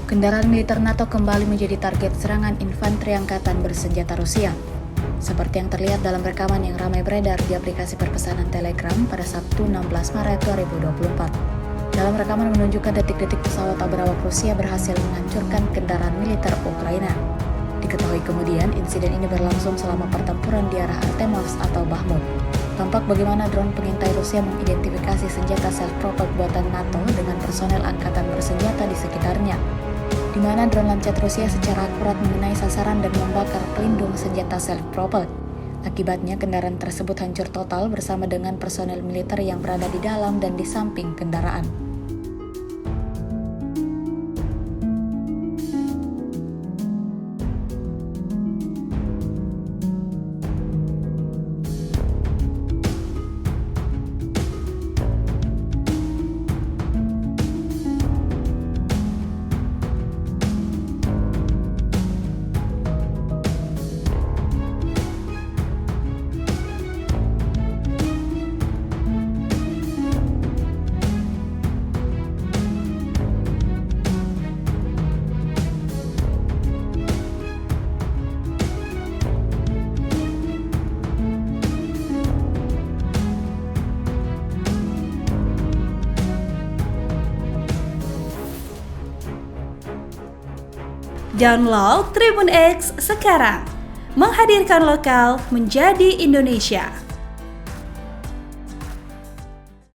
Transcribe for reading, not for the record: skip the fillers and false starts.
Kendaraan militer NATO kembali menjadi target serangan infanteri angkatan bersenjata Rusia. Seperti yang terlihat dalam rekaman yang ramai beredar di aplikasi perpesanan Telegram pada Sabtu 16 Maret 2024. Dalam rekaman menunjukkan detik-detik pesawat tak berawak Rusia berhasil menghancurkan kendaraan militer Ukraina. Diketahui kemudian insiden ini berlangsung selama pertempuran di arah Artemovsk atau Bakhmut. Tampak bagaimana drone pengintai Rusia mengidentifikasi senjata self-propelled buatan NATO dengan personel angkatan bersenjata di sekitarnya, di mana drone lancet Rusia secara akurat mengenai sasaran dan membakar pelindung senjata self-propelled. Akibatnya kendaraan tersebut hancur total bersama dengan personel militer yang berada di dalam dan di samping kendaraan. Download Tribun X sekarang, menghadirkan lokal menjadi Indonesia.